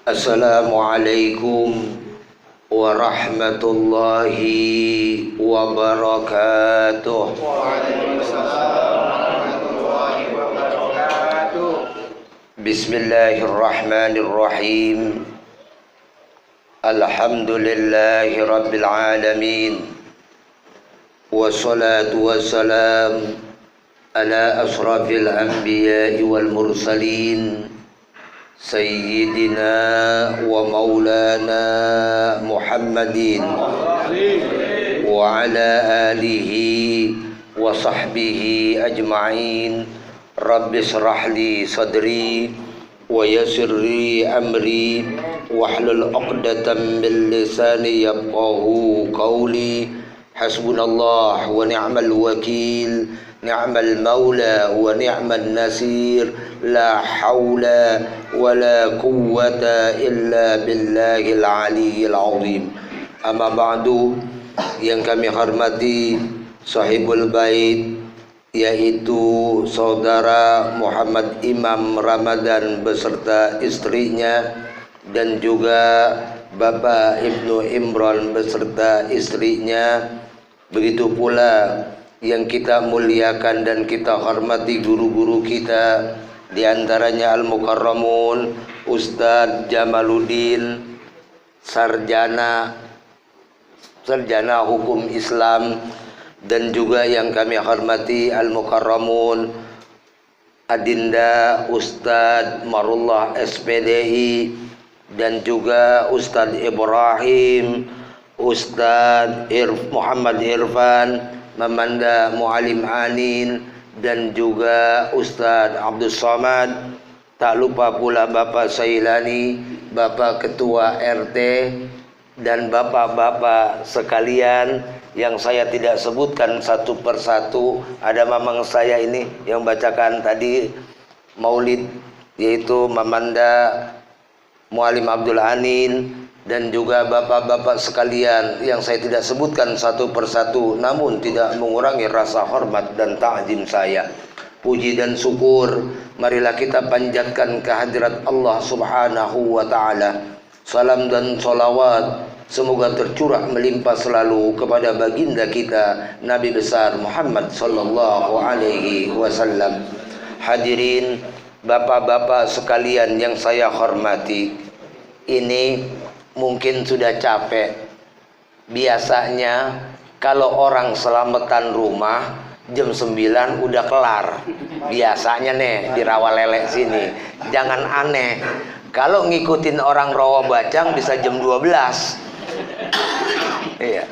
Assalamualaikum warahmatullahi wabarakatuh. Waalaikumsalam warahmatullahi wabarakatuh. Bismillahirrahmanirrahim. Alhamdulillahi rabbil alamin. Wassalatu wassalam ala asrafil anbiya'i wal mursalin Sayyidina wa maulana Muhammadin wa ala alihi wa sahbihi ajma'in. Rabbi shrah li sadri wa yassir li amri wahlul 'uqdatam min lisani yafqahu qawli. Hasbunallah wa ni'mal wakil, ni'mal maula wa ni'mal nasir. La haula wa la quwwata illa billahil aliyyil azim. Amma ba'du, yang kami hormati sahibul bait, yaitu saudara Muhammad Imam Ramadan beserta istrinya, dan juga Bapak Ibnu Imran beserta istrinya. Begitu pula yang kita muliakan dan kita hormati guru-guru kita, di antaranya Al-Mukarramun Ustadz Jamaluddin, sarjana hukum Islam, dan juga yang kami hormati Al-Mukarramun Adinda Ustadz Marullah SPDI, dan juga Ustadz Ibrahim, Ustadz Muhammad Irfan, Mamanda Mu'alim Anin, dan juga Ustadz Abdul Somad. Tak lupa pula Bapak Sailani, Bapak Ketua RT, dan bapak-bapak sekalian yang saya tidak sebutkan satu persatu. Ada mamang saya ini yang bacakan tadi maulid, yaitu Mamanda Mu'alim Abdul Anin, dan juga bapak-bapak sekalian yang saya tidak sebutkan satu persatu, namun tidak mengurangi rasa hormat dan ta'zim saya. Puji dan syukur marilah kita panjatkan kehadirat Allah Subhanahu wa ta'ala. Salam dan salawat semoga tercurah melimpah selalu kepada baginda kita Nabi besar Muhammad sallallahu alaihi wasallam. Hadirin bapak-bapak sekalian yang saya hormati, ini mungkin sudah capek. Biasanya kalau orang selamatan rumah jam 9 udah kelar. Biasanya nih di Rawalele sini. Jangan aneh, kalau ngikutin orang Rawa Bacang bisa jam 12. Iya.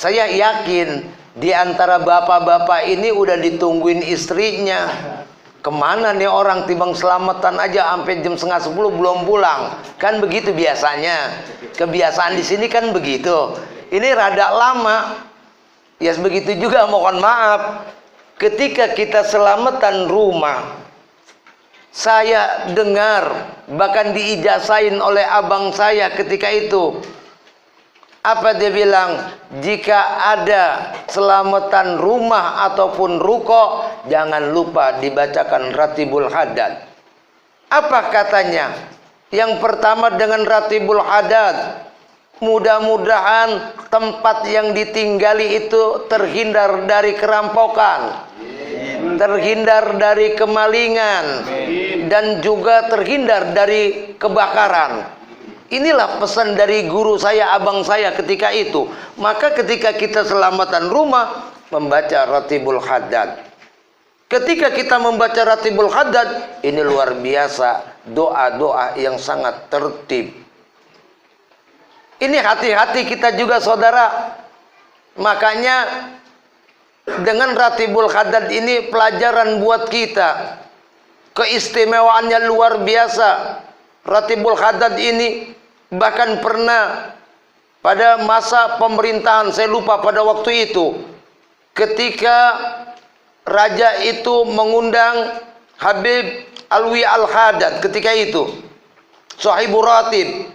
Saya yakin di antara bapak-bapak ini udah ditungguin istrinya. Kemana nih orang, timbang selamatan aja sampai jam 9:30 belum pulang. Kan begitu biasanya. Kebiasaan di sini kan begitu. Ini rada lama. Ya begitu juga, mohon maaf. Ketika kita selamatan rumah, saya dengar bahkan diijazahin oleh abang saya ketika itu. Apa dia bilang? Jika ada selamatan rumah ataupun ruko, jangan lupa dibacakan Ratibul Hadad. Apa katanya? Yang pertama dengan Ratibul Hadad, mudah-mudahan tempat yang ditinggali itu terhindar dari kerampokan, terhindar dari kemalingan, dan juga terhindar dari kebakaran. Inilah pesan dari guru saya, abang saya ketika itu. Maka ketika kita selamatan rumah, membaca Ratibul Hadad. Ketika kita membaca Ratibul Hadad, ini luar biasa, doa-doa yang sangat tertib. Ini hati-hati kita juga saudara. Makanya dengan Ratibul Hadad ini pelajaran buat kita. Keistimewaannya luar biasa. Ratibul Hadad ini bahkan pernah pada masa pemerintahan, saya lupa pada waktu itu, ketika raja itu mengundang Habib Alwi Al-Hadad ketika itu, Sahibur Ratib.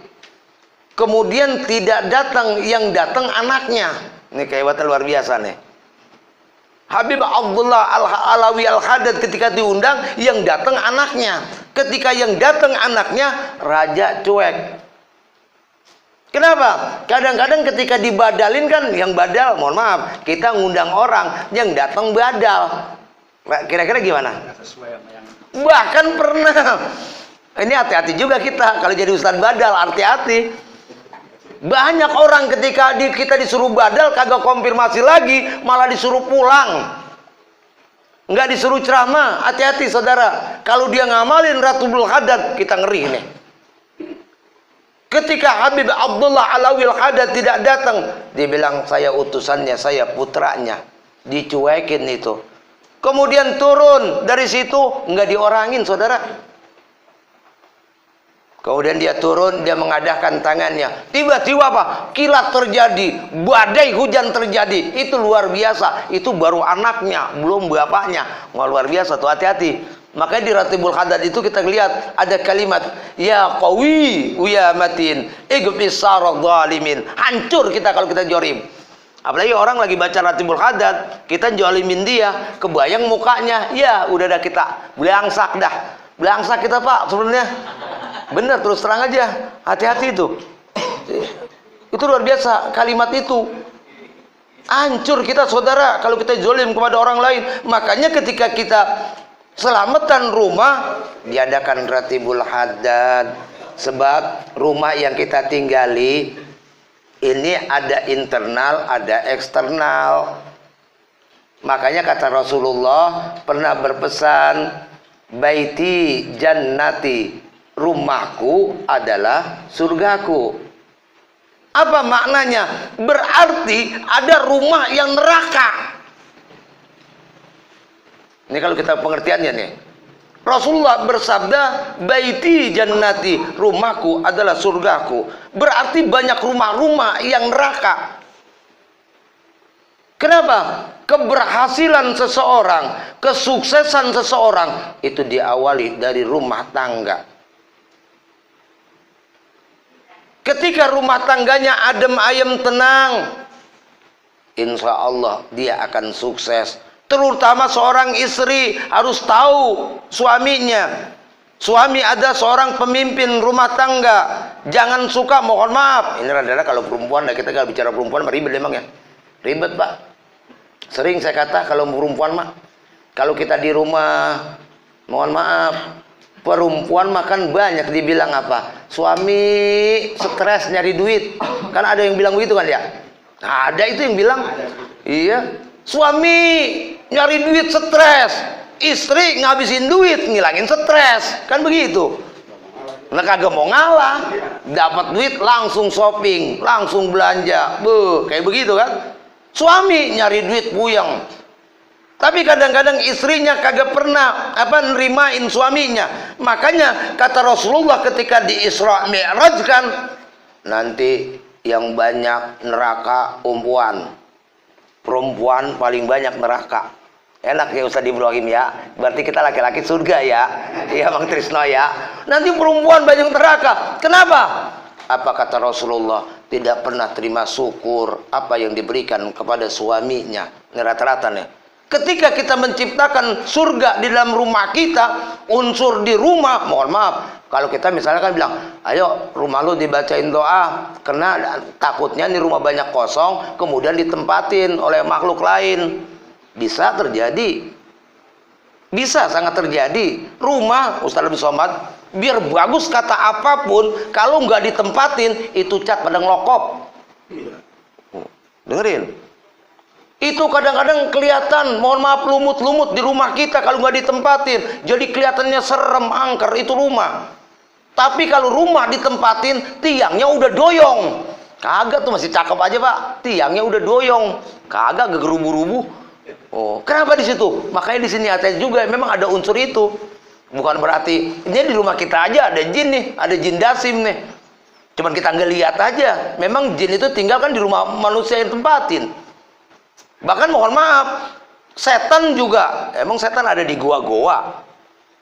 Kemudian tidak datang, yang datang anaknya. Ini kehebatan luar biasa nih. Habib Abdullah Al-Alawi Al-Hadad ketika diundang, yang datang anaknya. Ketika yang datang anaknya, raja cuek. Kenapa? Kadang-kadang ketika dibadalin kan, yang badal, mohon maaf, kita ngundang orang, yang datang badal. Kira-kira gimana? Bahkan pernah. Ini hati-hati juga kita, kalau jadi ustadz badal, hati-hati. Banyak orang ketika kita disuruh badal, kagak konfirmasi lagi, malah disuruh pulang. Nggak disuruh ceramah. Hati-hati saudara, kalau dia ngamalin Ratibul Haddad, kita ngeri nih. Ketika Habib Abdullah Alawil Haddad tidak datang, dia bilang, saya utusannya, saya putranya. Dicuekin itu. Kemudian turun dari situ, nggak diorangin saudara. Kemudian dia turun, dia mengadahkan tangannya. Tiba-tiba apa? Kilat terjadi, badai hujan terjadi. Itu luar biasa. Itu baru anaknya, belum bapaknya. Wah, luar biasa tuh, hati-hati. Makanya di Ratibul Haddad itu kita lihat ada kalimat, ya qawi ya matin igfis sarad zalimin. Hancur kita kalau kita jorim. Apalagi orang lagi baca Ratibul Haddad, kita jolimin dia, kebayang mukanya, ya udah dah kita belangsak dah. Belangsak kita Pak sebenarnya. Bener, terus terang aja, hati-hati itu. Itu luar biasa kalimat itu. Hancur kita saudara kalau kita zolim kepada orang lain. Makanya ketika kita selamatan rumah, diadakan Ratibul Haddad. Sebab rumah yang kita tinggali ini ada internal, ada eksternal. Makanya kata Rasulullah pernah berpesan, baiti jannati, rumahku adalah surgaku. Apa maknanya? Berarti ada rumah yang neraka. Ini kalau kita pengertiannya nih. Rasulullah bersabda, baiti jannati, rumahku adalah surgaku. Berarti banyak rumah-rumah yang neraka. Kenapa? Keberhasilan seseorang, kesuksesan seseorang itu diawali dari rumah tangga. Ketika rumah tangganya adem ayem tenang, insya Allah dia akan sukses. Terutama seorang istri harus tahu suaminya. Suami ada seorang pemimpin rumah tangga. Jangan suka, mohon maaf. Ini rada-rada kalau perempuan, kita kalau bicara perempuan ribet emang ya. Ribet Pak. Sering saya kata kalau perempuan mah, kalau kita di rumah, mohon maaf, perempuan makan banyak dibilang apa? Suami stres nyari duit. Kan ada yang bilang begitu kan ya? Ada itu yang bilang. Iya. Suami nyari duit stres, istri ngabisin duit ngilangin stres, kan begitu. Nah kagak mau ngalah, dapat duit langsung shopping, langsung belanja, kayak begitu kan. Suami nyari duit puyeng, tapi kadang-kadang istrinya kagak pernah nerimain suaminya. Makanya kata Rasulullah ketika di Isra Mi'raj kan, nanti yang banyak neraka perempuan paling banyak neraka. Enak ya Ustaz Ibrahim ya. Berarti kita laki-laki surga ya. Iya Bang Trisno ya. Nanti perempuan banyak neraka. Kenapa? Apa kata Rasulullah? Tidak pernah terima syukur apa yang diberikan kepada suaminya. Ini rata-rata nih. Ketika kita menciptakan surga di dalam rumah kita, unsur di rumah, mohon maaf, kalau kita misalnya kan bilang, ayo rumah lu dibacain doa, karena takutnya nih rumah banyak kosong, kemudian ditempatin oleh makhluk lain. Bisa terjadi. Bisa sangat terjadi. Rumah, Ustaz Abdul Somad, biar bagus kata apapun, kalau nggak ditempatin, itu cat pada ngelokop. Dengerin. Itu kadang-kadang kelihatan, mohon maaf, lumut-lumut di rumah kita kalau nggak ditempatin. Jadi kelihatannya serem, angker itu rumah. Tapi kalau rumah ditempatin, tiangnya udah doyong. Kagak tuh masih cakep aja Pak. Tiangnya udah doyong. Kagak gegerubu-rubu. Oh, kenapa di situ? Makanya di sini hati juga memang ada unsur itu. Bukan berarti ini di rumah kita aja ada jin nih, ada jin dasim nih. Cuman kita nggak lihat aja. Memang jin itu tinggal kan di rumah manusia yang tempatin. Bahkan mohon maaf, setan juga, emang setan ada di goa-goa,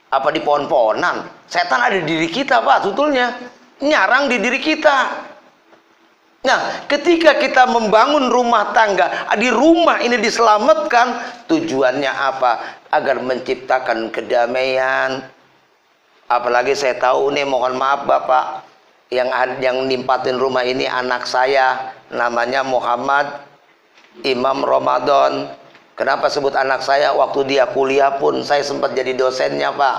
apa di pohon-pohonan? Setan ada di diri kita Pak, sebetulnya nyarang di diri kita. Nah, ketika kita membangun rumah tangga, di rumah ini diselamatkan, tujuannya apa? Agar menciptakan kedamaian, Apalagi saya tahu nih, mohon maaf Bapak, yang nimpatin rumah ini anak saya, namanya Muhammad Imam Ramadan. Kenapa sebut anak saya? Waktu dia kuliah pun saya sempat jadi dosennya Pak.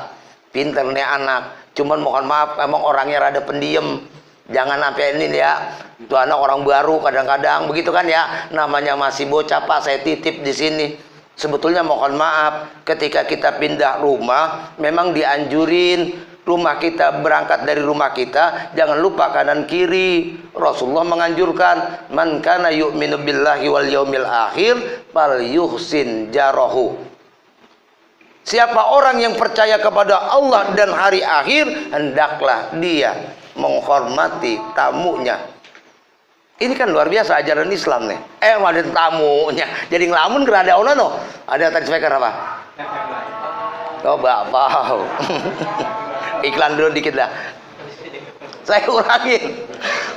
Pinter nih anak. Cuman mohon maaf, emang orangnya rada pendiam. Jangan sampai ini ya, itu anak orang baru kadang-kadang begitu kan ya. Namanya masih bocah Pak, saya titip di sini. Sebetulnya mohon maaf, ketika kita pindah rumah, memang dianjurin rumah kita, berangkat dari rumah kita, jangan lupa kanan kiri. Rasulullah menganjurkan, man kana yu'minu billahi wal yaumil akhir fal yuhsin jarahu. Siapa orang yang percaya kepada Allah dan hari akhir, hendaklah dia menghormati tamunya. Ini kan luar biasa ajaran Islam nih. Ada tamunya. Jadi ngelamun kerada ono no. Ada tadi speaker apa? Coba apa? Iklan dulu dikit dah. Saya ulangin.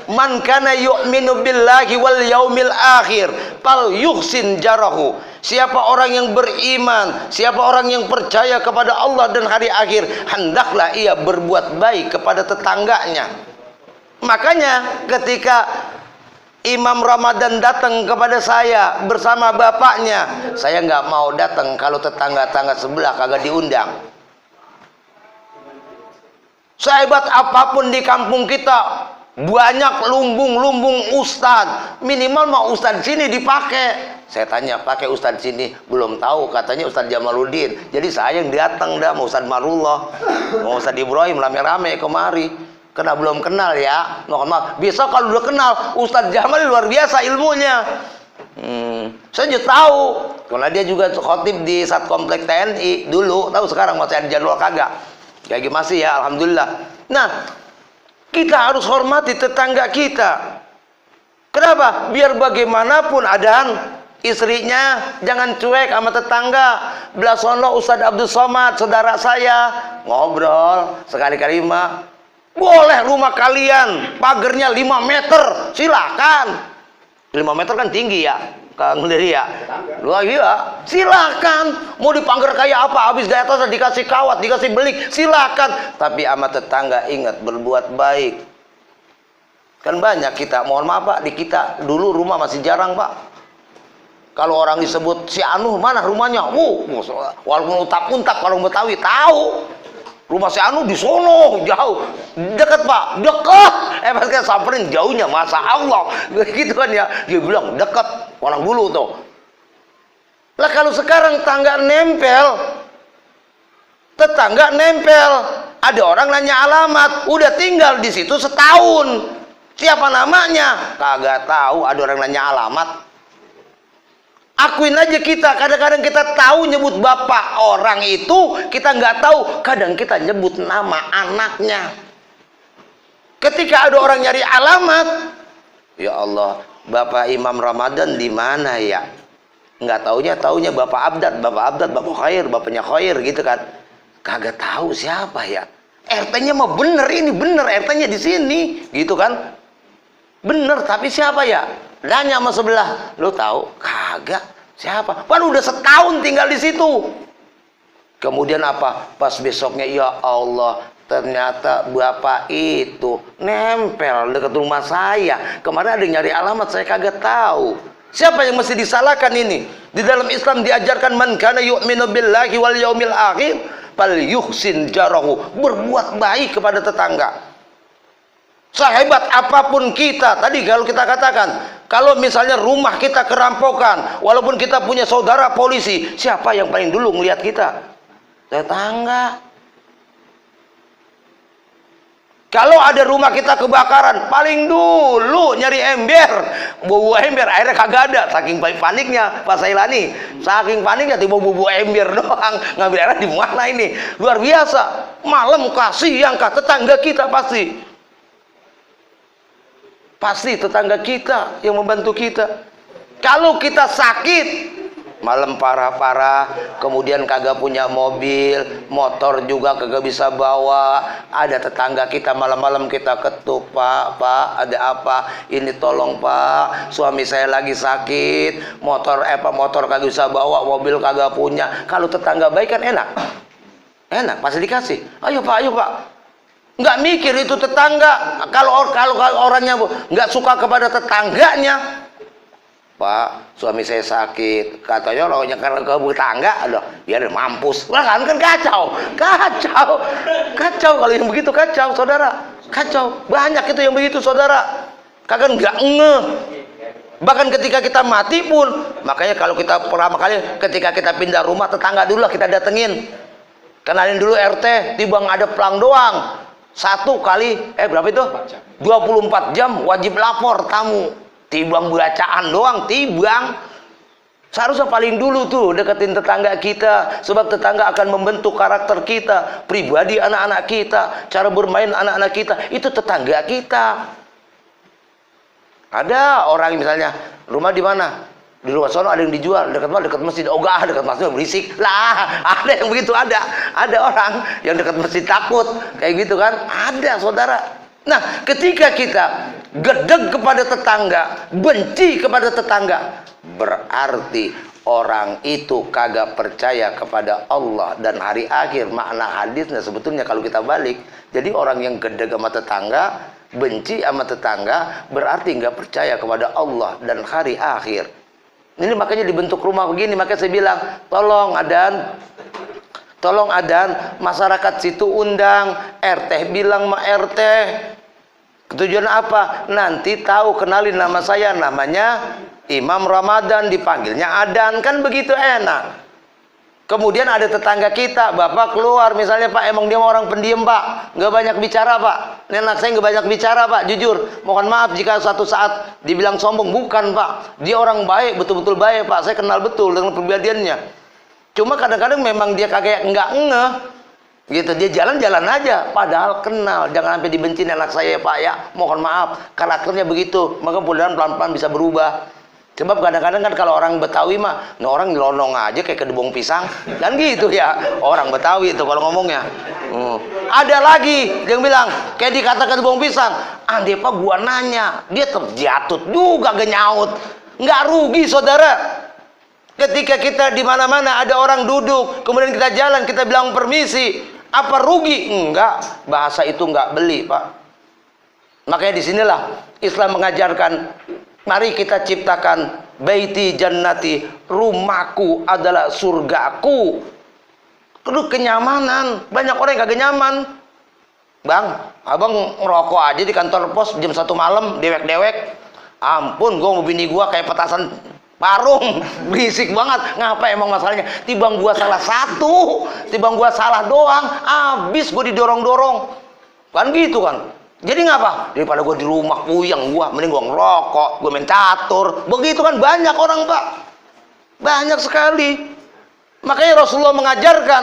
Man kana yu'minu billahi wal yaumil akhir fal yuhsin jarahu. Siapa orang yang beriman, siapa orang yang percaya kepada Allah dan hari akhir, hendaklah ia berbuat baik kepada tetangganya. Makanya ketika Imam Ramadan datang kepada saya bersama bapaknya, saya nggak mau datang kalau tetangga-tetangga sebelah kagak diundang. Sehebat apapun di kampung kita, banyak lumbung-lumbung ustadz, minimal mau ustadz sini dipakai. Saya tanya, pakai ustadz sini? Belum tahu, katanya Ustadz Jamaluddin. Jadi saya yang datang dah, mau Ustadz Marullah, mau Ustadz Ibrahim, rame-rame kemari. Karena belum kenal ya, mohon maaf. Bisa kalau udah kenal, Ustadz Jamal luar biasa ilmunya. Saya juga tahu, karena dia juga khotib di Satkomplek TNI dulu. Tahu sekarang masih ada jadwal kagak? Kayak masih ya, alhamdulillah. Nah, kita harus hormati tetangga kita. Kenapa? Biar bagaimanapun adaan istrinya jangan cuek sama tetangga. Belasono Ustadz Abdul Somad, saudara saya, ngobrol sekali-kali mah. Boleh rumah kalian pagernya 5 meter, silakan. 5 meter kan tinggi ya, Kang Diri ya. Luar gila, silakan. Mau dipangger kayak apa? Habis dari atas dikasih kawat, dikasih belik, silakan. Tapi sama tetangga ingat berbuat baik. Kan banyak kita, mohon maaf Pak, di kita dulu rumah masih jarang Pak. Kalau orang disebut si Anu, mana rumahnya? Walaupun untap-untap kalau Betawi tahu. Rumah si Anu di sono, jauh. Dekat Pak, dekat. Pas kan samperin jauhnya, masa Allah. Gitu kan ya. Dia bilang dekat, orang dulu tuh. Lah kalau sekarang tetangga nempel. Ada orang nanya alamat, udah tinggal di situ setahun. Siapa namanya? Kagak tahu, ada orang nanya alamat. Akuin aja kita, kadang-kadang kita tahu nyebut bapak orang itu, kita nggak tahu, kadang kita nyebut nama anaknya. Ketika ada orang nyari alamat, ya Allah, Bapak Imam Ramadan di mana ya? Nggak taunya Bapak Abdad, Bapak Khair, bapaknya Khair gitu kan. Kagak tahu siapa ya. RT-nya mah bener, ini bener, RT-nya di sini, gitu kan. Bener, tapi siapa ya? Nanya sama sebelah, lo tahu? Kagak. Siapa? Kan udah setahun tinggal di situ. Kemudian apa? Pas besoknya, ya Allah, ternyata bapak itu nempel dekat rumah saya. Kemarin ada yang nyari alamat, saya kagak tahu. Siapa yang mesti disalahkan ini? Di dalam Islam diajarkan man kana yu'minu billahi wal yaumil akhir fal yuhsin jarahu. Berbuat baik kepada tetangga. Sehebat apapun kita, tadi kalau kita katakan, kalau misalnya rumah kita kerampokan, walaupun kita punya saudara polisi, siapa yang paling dulu ngelihat kita? Tetangga. Kalau ada rumah kita kebakaran, paling dulu nyari ember, bawa ember, airnya kagak ada, saking paniknya Pak Sailani, saking paniknya tiba bawa ember doang, ngambil airnya di mana ini? Luar biasa. Malam kasih yang ke tetangga kita pasti tetangga kita yang membantu kita. Kalau kita sakit, malam parah-parah, kemudian kagak punya mobil, motor juga kagak bisa bawa, ada tetangga kita malam-malam kita ketuk, Pak, ada apa? Ini tolong Pak, suami saya lagi sakit, motor kagak bisa bawa, mobil kagak punya. Kalau tetangga baik kan enak. Enak, pasti dikasih. Ayo Pak, ayo Pak. Nggak mikir itu tetangga. Kalau orangnya nggak suka kepada tetangganya, Pak, suami saya sakit. Katanya orangnya karena ke tetangga, aduh, biar mampus. Wah, kan kacau. Kacau kalau yang begitu kacau, saudara. Kacau. Banyak itu yang begitu, saudara. Kagak nggak ngeh. Bahkan ketika kita mati pun, makanya kalau kita pertama kali ketika kita pindah rumah, tetangga dulu lah kita datengin. Kenalin dulu RT, tibang ada pelang doang. 1 kali, berapa itu? 24 jam wajib lapor tamu. Tibang bacaan doang, tibang. Seharusnya paling dulu tuh deketin tetangga kita. Sebab tetangga akan membentuk karakter kita, pribadi anak-anak kita, cara bermain anak-anak kita. Itu tetangga kita. Ada orang misalnya, rumah di mana? Di luar sana ada yang dijual, dekat masjid. Oh enggak, dekat masjid berisik. Lah, ada yang begitu ada. Ada orang yang dekat masjid takut. Kayak gitu kan? Ada, saudara. Nah, ketika kita gedeg kepada tetangga, benci kepada tetangga, berarti orang itu kagak percaya kepada Allah dan hari akhir. Makna hadisnya sebetulnya kalau kita balik, jadi orang yang gedeg sama tetangga, benci sama tetangga, berarti nggak percaya kepada Allah dan hari akhir. Ini makanya dibentuk rumah begini. Makanya saya bilang, tolong adan, masyarakat situ undang, RT bilang sama RT. Tujuan apa? Nanti tahu, kenalin nama saya, namanya Imam Ramadan, dipanggilnya adan, kan begitu enak. Kemudian ada tetangga kita, bapak keluar misalnya, Pak, emang dia orang pendiam Pak, nggak banyak bicara Pak. Nenek saya nggak banyak bicara Pak, jujur. Mohon maaf jika suatu saat dibilang sombong, bukan Pak. Dia orang baik, betul-betul baik Pak. Saya kenal betul dengan kepribadiannya. Cuma kadang-kadang memang dia kagak nggak ngeh. Gitu, dia jalan-jalan aja, padahal kenal. Jangan sampai dibenci anak saya Pak ya. Mohon maaf, karakternya begitu. Maka mudah-mudahan pelan-pelan bisa berubah. Sebab kadang-kadang kan kalau orang Betawi mah, nah orang nyelonong aja kayak kedebong pisang, kan gitu ya. Orang Betawi itu kalau ngomongnya. Ada lagi yang bilang, kayak dikata kedebong pisang, andai Pak gua nanya, dia terjatut juga genyaut. Nggak rugi saudara. Ketika kita di mana-mana ada orang duduk, kemudian kita jalan, kita bilang permisi, apa rugi? Enggak, bahasa itu enggak beli Pak. Makanya disinilah Islam mengajarkan, mari kita ciptakan baiti jannati, rumahku adalah surgaku. Aduh, kenyamanan. Banyak orang yang kagak nyaman. Bang, abang ngerokok aja di kantor pos jam 1 malam, dewek-dewek. Ampun, gua mau bini gua kayak petasan parung, berisik banget. Ngapa emang masalahnya? Tibang gua salah satu, tibang gua salah doang, abis gua didorong-dorong. Kan gitu kan. Jadi ngapa? Daripada gue di rumah puyeng mending gue ngerokok, gue main catur. Begitu kan banyak orang Pak. Banyak sekali. Makanya Rasulullah mengajarkan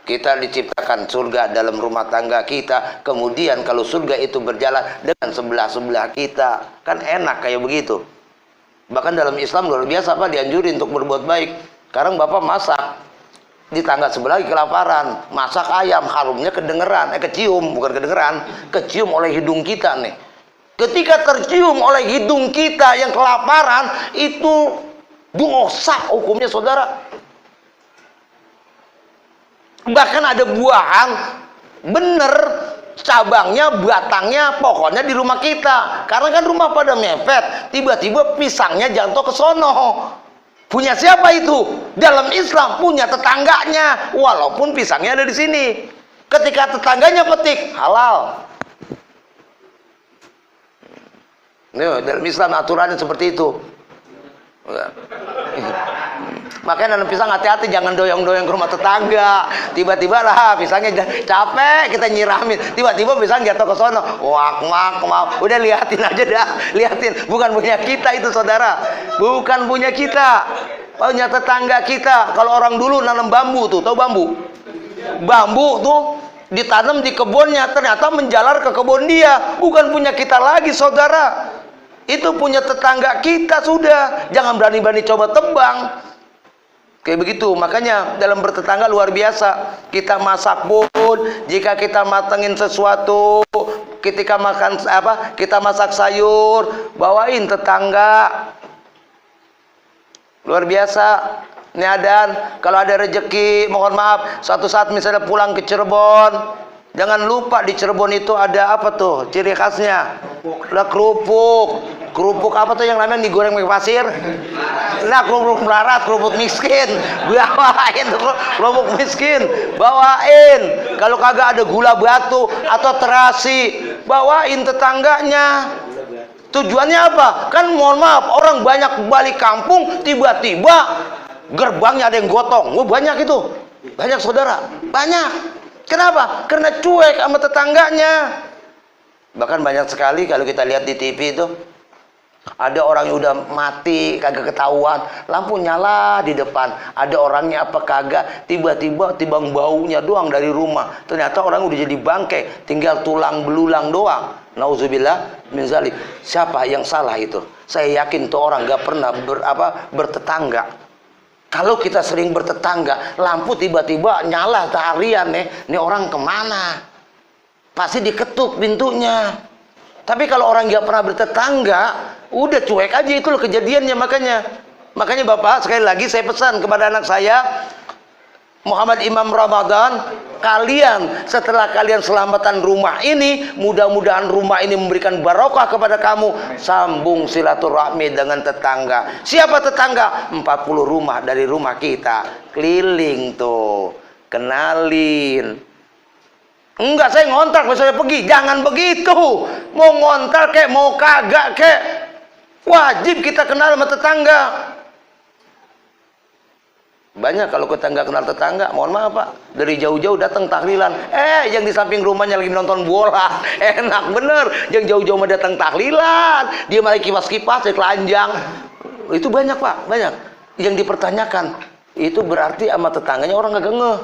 kita diciptakan surga dalam rumah tangga kita. Kemudian kalau surga itu berjalan dengan sebelah-sebelah kita, kan enak kayak begitu. Bahkan dalam Islam luar biasa Pak, dianjurin untuk berbuat baik. Sekarang Bapak masak, di tangga sebelah lagi kelaparan, masak ayam, harumnya kedengeran, kecium, bukan kedengeran, kecium oleh hidung kita nih. Ketika tercium oleh hidung kita yang kelaparan, itu dosa hukumnya saudara. Bahkan ada buahan, bener, cabangnya, batangnya, pokoknya di rumah kita. Karena kan rumah pada mepet, tiba-tiba pisangnya jatuh ke sono. Punya siapa itu? Dalam Islam punya tetangganya, walaupun pisangnya ada di sini. Ketika tetangganya petik, halal. Nih, dalam Islam aturannya seperti itu. Makanya dalam pisang hati-hati, jangan doyong-doyong ke rumah tetangga. Tiba-tiba lah pisangnya capek kita nyiramin, tiba-tiba pisang jatuh ke sono. Wak, udah liatin aja dah, liatin. Bukan punya kita itu saudara, bukan punya kita, punya tetangga kita. Kalau orang dulu nanam bambu tuh, tahu bambu? Bambu tuh ditanam di kebunnya, ternyata menjalar ke kebun dia. Bukan punya kita lagi saudara, itu punya tetangga kita sudah. Jangan berani-berani coba tebang. Kayak begitu, makanya dalam bertetangga luar biasa. Kita masak pun, jika kita matengin sesuatu, ketika makan kita masak sayur, bawain tetangga. Luar biasa. Ini adan, kalau ada rezeki, mohon maaf, suatu saat misalnya pulang ke Cirebon, jangan lupa di Cirebon itu ada apa tuh? Ciri khasnya. Ada kerupuk. Kerupuk apa tuh yang namanya digoreng pakai pasir? Nah, kerupuk melarat, kerupuk miskin. Bawain kerupuk miskin, bawain. Kalau kagak ada gula batu atau terasi, bawain tetangganya. Tujuannya apa? Kan mohon maaf, orang banyak balik kampung, tiba-tiba gerbangnya ada yang gotong. Wah, banyak itu. Banyak saudara, banyak. Kenapa? Karena cuek sama tetangganya. Bahkan banyak sekali kalau kita lihat di TV itu, ada orang yang udah mati kagak ketahuan, lampu nyala di depan, ada orangnya apa kagak, tiba-tiba tibang baunya doang dari rumah, ternyata orang udah jadi bangkai, tinggal tulang belulang doang. Nauzubillah min zalik. Siapa yang salah itu? Saya yakin tuh orang gak pernah bertetangga. Kalau kita sering bertetangga, lampu tiba-tiba nyala seharian nih, ini orang kemana? Pasti diketuk pintunya. Tapi kalau orang nggak pernah bertetangga, udah cuek aja, itu loh kejadiannya. Makanya Bapak, sekali lagi saya pesan kepada anak saya, Muhammad Imam Ramadan, kalian setelah kalian selamatan rumah ini, mudah-mudahan rumah ini memberikan barokah kepada kamu. Sambung silaturahmi dengan tetangga. Siapa tetangga? 40 rumah dari rumah kita, keliling tuh, kenalin. Enggak, saya ngontrak, saya pergi. Jangan begitu. Mau ngontrak kek, mau kagak kek, wajib kita kenal sama tetangga. Banyak kalau kita nggak kenal tetangga, mohon maaf Pak, dari jauh-jauh datang tahlilan. Yang di samping rumahnya lagi nonton bola, enak bener. Yang jauh-jauh mah datang tahlilan, dia malah kipas-kipas, telanjang. Itu banyak Pak, banyak. Yang dipertanyakan, itu berarti sama tetangganya orang nggak ngeh.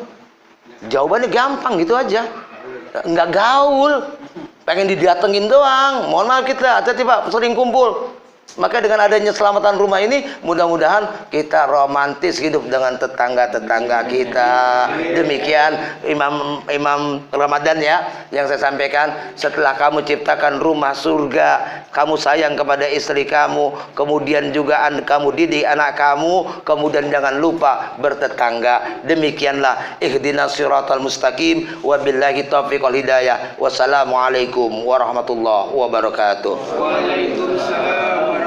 Jawabannya gampang gitu aja. Nggak gaul, pengen didatengin doang. Mohon maaf kita, hati-hati Pak, sering kumpul. Maka dengan adanya selamatan rumah ini, mudah-mudahan kita romantis hidup dengan tetangga-tetangga kita. Demikian Imam Ramadan ya, yang saya sampaikan. Setelah kamu ciptakan rumah surga, kamu sayang kepada istri kamu, kemudian juga kamu didik anak kamu, kemudian jangan lupa bertetangga. Demikianlah ihdinas siratal mustaqim, wabillahi taufiq wal hidayah. Wassalamualaikum warahmatullahi wabarakatuh. Waalaikumsalam.